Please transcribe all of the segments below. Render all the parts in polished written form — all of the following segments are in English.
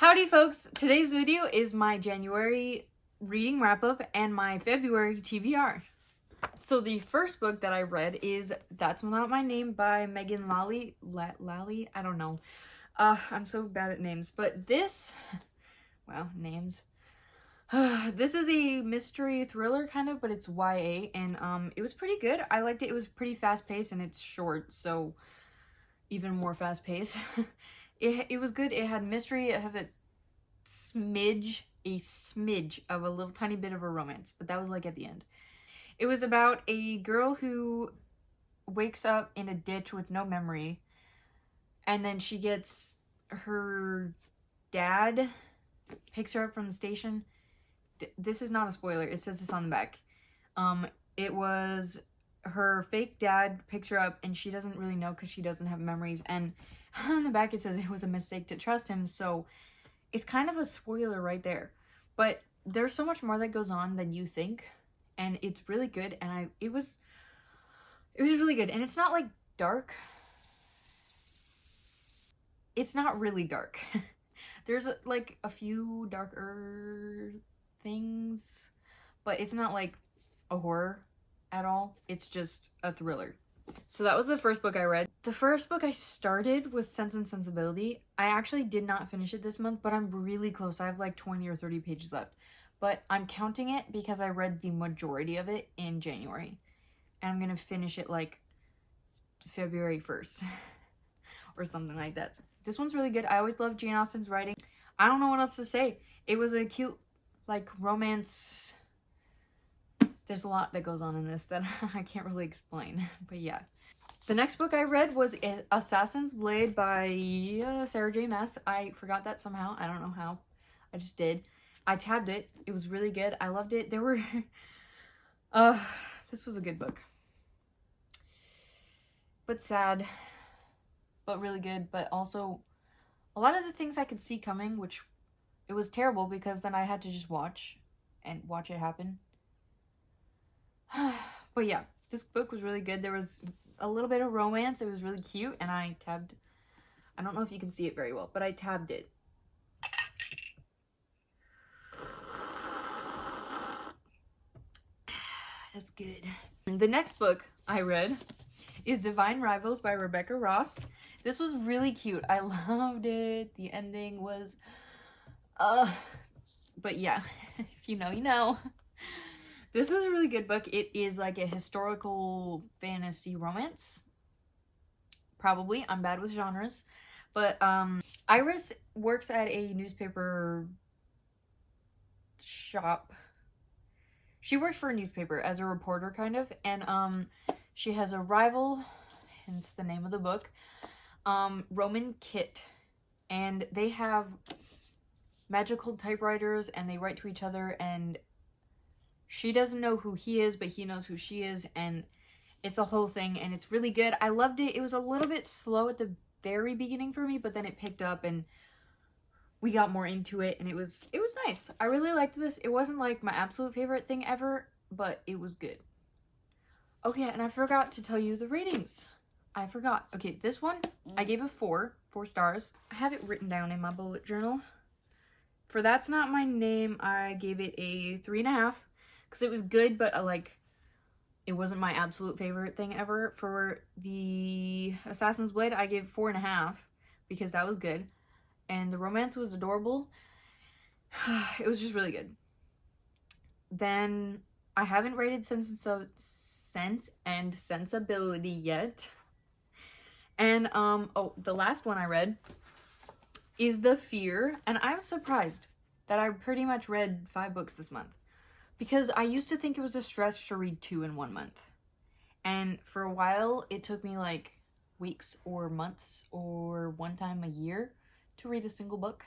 Howdy folks, today's video is my January reading wrap-up and my February TBR. So the first book that I read is That's Not My Name by Megan Lally, I don't know. I'm so bad at names, but this, wow, names. This is a mystery thriller kind of, but it's YA, and it was pretty good. I liked it. It was pretty fast-paced and it's short, so even more fast-paced. It was good. It had mystery. It had a smidge of a little tiny bit of a romance, but that was like at the end. It was about a girl who wakes up in a ditch with no memory, and then she gets her dad picks her up from the station. This is not a spoiler. It says this on the back. It was her fake dad picks her up, and she doesn't really know because she doesn't have memories, and on the back it says it was a mistake to trust him, so it's kind of a spoiler right there. But there's so much more that goes on than you think, and it's really good, and it was really good. And it's not like dark. It's not really dark. There's like a few darker things, but it's not like a horror at all. It's just a thriller. So that was the first book I read. The first book I started was Sense and Sensibility. I actually did not finish it this month, but I'm really close. I have like 20 or 30 pages left. But I'm counting it because I read the majority of it in January. And I'm going to finish it like February 1st or something like that. This one's really good. I always love Jane Austen's writing. I don't know what else to say. It was a cute like romance. There's a lot that goes on in this that I can't really explain, but yeah. The next book I read was Assassin's Blade by Sarah J. Maas. I forgot that somehow. I don't know how. I just did. I tabbed it. It was really good. I loved it. There were... this was a good book. But sad. But really good. But also a lot of the things I could see coming, which it was terrible because then I had to just watch it happen. But yeah, this book was really good. There was a little bit of romance. It was really cute, and I tabbed. I don't know if you can see it very well, but I tabbed it. That's good. The next book I read is Divine Rivals by Rebecca Ross. This was really cute. I loved it. The ending was but yeah, if you know, you know. This is a really good book. It is like a historical fantasy romance. Probably. I'm bad with genres. But Iris works at a newspaper shop. She works for a newspaper as a reporter, kind of. And she has a rival, hence the name of the book, Roman Kit. And they have magical typewriters, and they write to each other, and she doesn't know who he is, but he knows who she is, and it's a whole thing, and it's really good. I loved it. It was a little bit slow at the very beginning for me, but then it picked up, and we got more into it, and it was nice. I really liked this. It wasn't like my absolute favorite thing ever, but it was good. Okay, and I forgot to tell you the ratings. I forgot. Okay, this one, I gave it 4 stars. I have it written down in my bullet journal. For That's Not My Name, I gave it a 3.5. Because it was good, but like, it wasn't my absolute favorite thing ever. For the Assassin's Blade, I gave 4.5 because that was good. And the romance was adorable. It was just really good. Then I haven't rated Sense and Sensibility yet. And oh, the last one I read is The Fear. And I was surprised that I pretty much read 5 books this month. Because I used to think it was a stretch to read 2 in 1 month. And for a while, it took me like weeks or months or one time a year to read a single book.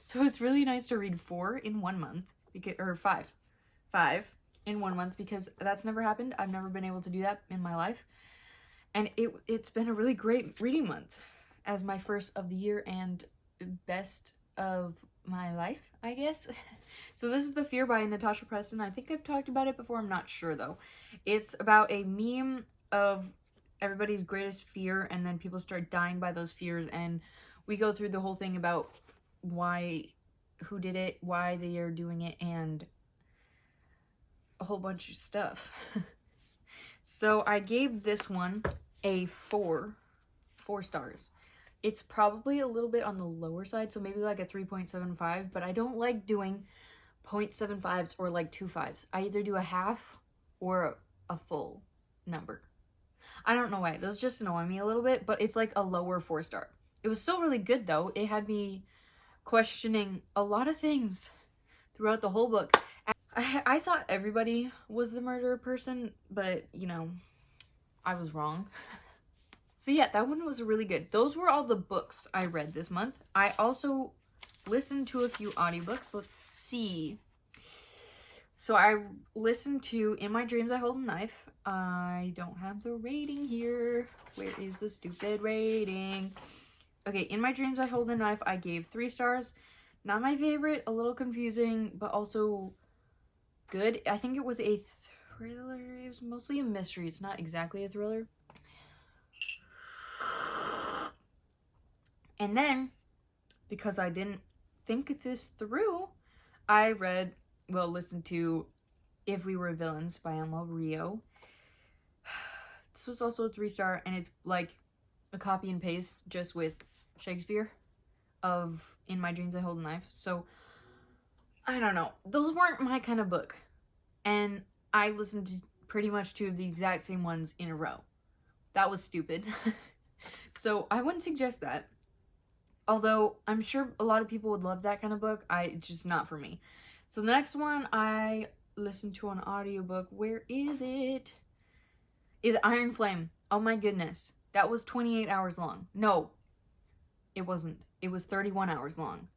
So it's really nice to read 4 in 1 month, or 5 in 1 month, because that's never happened. I've never been able to do that in my life. And it's been a really great reading month as my first of the year and best of my life, I guess. So this is The Fear by Natasha Preston. I think I've talked about it before. I'm not sure though. It's about a meme of everybody's greatest fear, and then people start dying by those fears, and we go through the whole thing about why, who did it, why they are doing it, and a whole bunch of stuff. So I gave this one a 4 stars. It's probably a little bit on the lower side, so maybe like a 3.75, but I don't like doing 0.75s or like 2.5s. I either do a half or a full number. I don't know why. Those just annoy me a little bit, but it's like a lower 4-star. It was still really good though. It had me questioning a lot of things throughout the whole book. I thought everybody was the murderer person, but you know, I was wrong. So yeah, that one was really good. Those were all the books I read this month. I also listened to a few audiobooks. Let's see. So I listened to In My Dreams I Hold a Knife. I don't have the rating here. Where is the stupid rating? Okay, In My Dreams I Hold a Knife, I gave 3 stars. Not my favorite, a little confusing, but also good. I think it was a thriller. It was mostly a mystery. It's not exactly a thriller. And then, because I didn't think this through, I listened to If We Were Villains by Emma Rio. This was also a 3-star, and it's like a copy and paste just with Shakespeare of In My Dreams I Hold a Knife. So, I don't know. Those weren't my kind of book. And I listened to pretty much 2 of the exact same ones in a row. That was stupid. So, I wouldn't suggest that. Although, I'm sure a lot of people would love that kind of book. It's just not for me. So, the next one I listened to on audiobook, where is it? Is Iron Flame. Oh my goodness. That was 28 hours long. No, it wasn't. It was 31 hours long.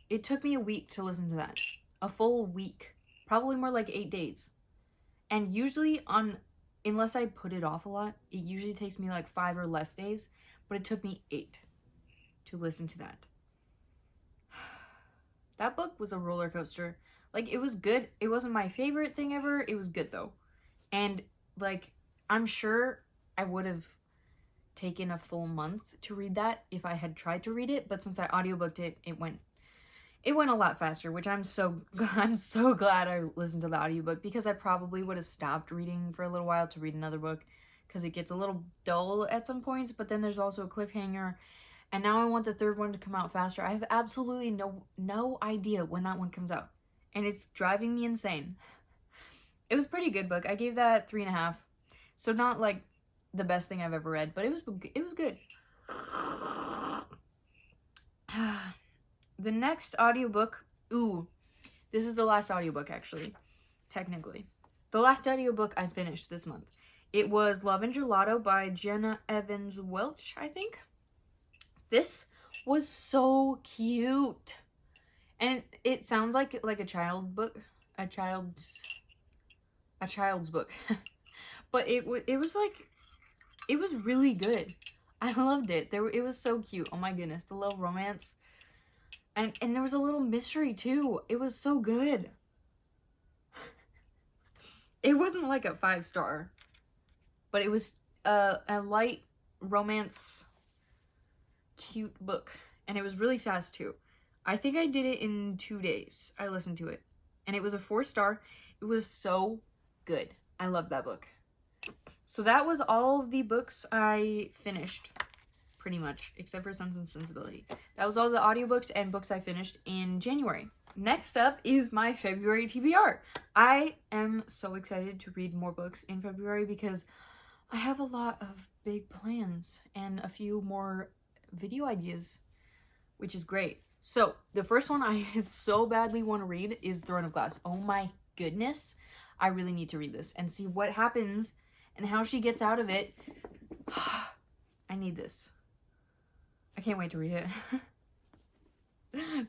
It took me a week to listen to that. A full week. Probably more like 8 days. And usually unless I put it off a lot, it usually takes me like 5 or less days. But it took me 8 to listen to that. That book was a roller coaster. Like, it was good. It wasn't my favorite thing ever. It was good though. And like, I'm sure I would have taken a full month to read that if I had tried to read it, but since I audiobooked it, it went a lot faster, which I'm so glad I listened to the audiobook, because I probably would have stopped reading for a little while to read another book, because it gets a little dull at some points, but then there's also a cliffhanger, and now I want the 3rd one to come out faster. I have absolutely no idea when that one comes out, and it's driving me insane. It was a pretty good book. I gave that 3.5. So not like the best thing I've ever read, but it was good. The next audiobook, this is the last audiobook actually, technically. The last audiobook I finished this month. It was Love and Gelato by Jenna Evans Welch, I think. This was so cute. And it sounds like a child book, a child's book. But it was really good. I loved it. It was so cute. Oh my goodness, the little romance. And there was a little mystery too. It was so good. It wasn't like a 5-star, but it was a light romance cute book, and it was really fast too. I think I did it in 2 days. I listened to it, and it was a 4-star. It was so good. I love that book. So that was all of the books I finished, pretty much, except for Sense and Sensibility. That was all the audiobooks and books I finished in January. Next up is my February TBR. I am so excited to read more books in February because I have a lot of big plans and a few more video ideas, which is great. So the first one I so badly want to read is Throne of Glass. Oh my goodness. I really need to read this and see what happens and how she gets out of it. I need this. I can't wait to read it.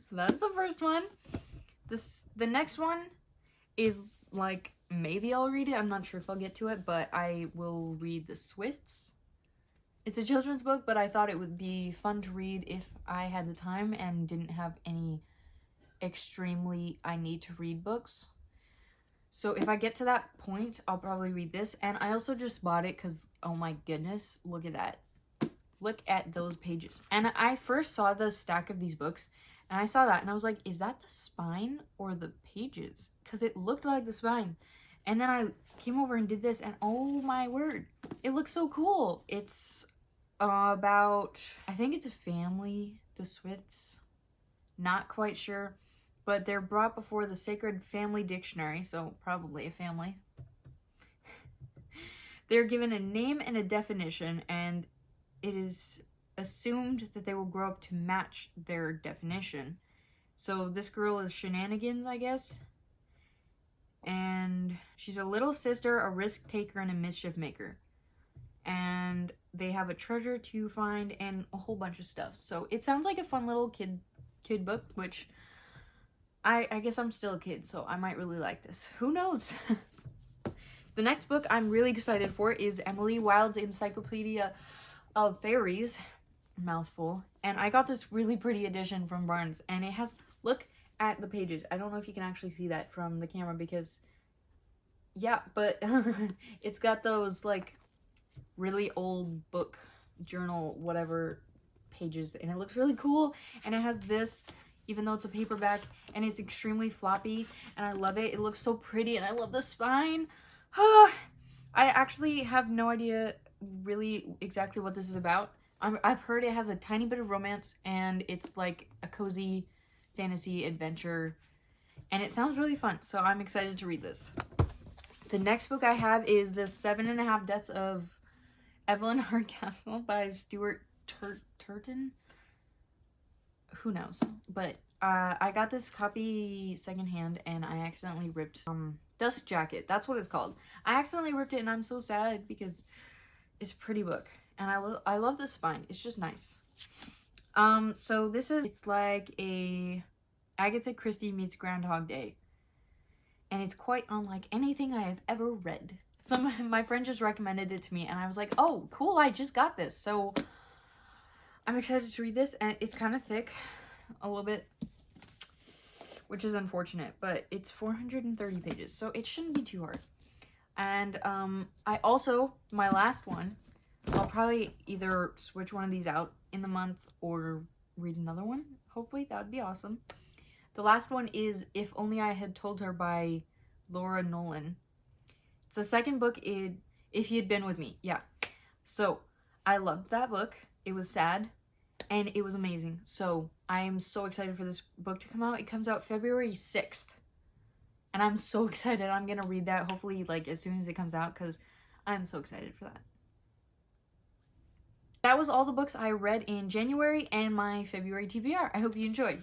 So that's the first one. The next one is like, maybe I'll read it. I'm not sure if I'll get to it, but I will read The Swifts. It's a children's book, but I thought it would be fun to read if I had the time and didn't have any extremely I need to read books. So if I get to that point, I'll probably read this. And I also just bought it because, oh my goodness, look at that. Look at those pages. And I first saw the stack of these books, and I saw that, and I was like, is that the spine or the pages? Because it looked like the spine. And then I came over and did this, and oh my word, it looks so cool. It's about, I think it's a family, the Swifts. Not quite sure. But they're brought before the Sacred Family Dictionary, so probably a family. They're given a name and a definition, and it is assumed that they will grow up to match their definition. So this girl is Shenanigans, I guess. And she's a little sister, a risk taker, and a mischief maker. And they have a treasure to find and a whole bunch of stuff. So it sounds like a fun little kid book, which I guess I'm still a kid, so I might really like this. Who knows? The next book I'm really excited for is Emily Wilde's Encyclopedia of Fairies. Mouthful. And I got this really pretty edition from Barnes, and it has, look at the pages. I don't know if you can actually see that from the camera because, yeah, but it's got those like really old book journal whatever pages, and it looks really cool. And it has this, even though it's a paperback, and it's extremely floppy, and I love it. It looks so pretty, and I love the spine. I actually have no idea really exactly what this is about. I've heard it has a tiny bit of romance, and it's like a cozy fantasy adventure, and it sounds really fun, so I'm excited to read this. The next book I have is The 7.5 Deaths of Evelyn Hardcastle by Stuart Turton. Who knows? But I got this copy secondhand, and I accidentally ripped Dust Jacket. That's what it's called. I accidentally ripped it, and I'm so sad because it's a pretty book, and I love the spine. It's just nice. So this is, it's like a Agatha Christie meets Groundhog Day, and it's quite unlike anything I have ever read. So my friend just recommended it to me, and I was like, oh, cool, I just got this. So I'm excited to read this, and it's kind of thick, a little bit, which is unfortunate, but it's 430 pages, so it shouldn't be too hard. And I also, my last one, I'll probably either switch one of these out in the month or read another one. Hopefully, that would be awesome. The last one is If Only I Had Told Her by Laura Nolan. It's the second book in If He Had Been With Me. Yeah. So, I loved that book. It was sad, and it was amazing. So, I am so excited for this book to come out. It comes out February 6th. And I'm so excited. I'm going to read that hopefully like as soon as it comes out because I'm so excited for that. That was all the books I read in January and my February TBR. I hope you enjoyed.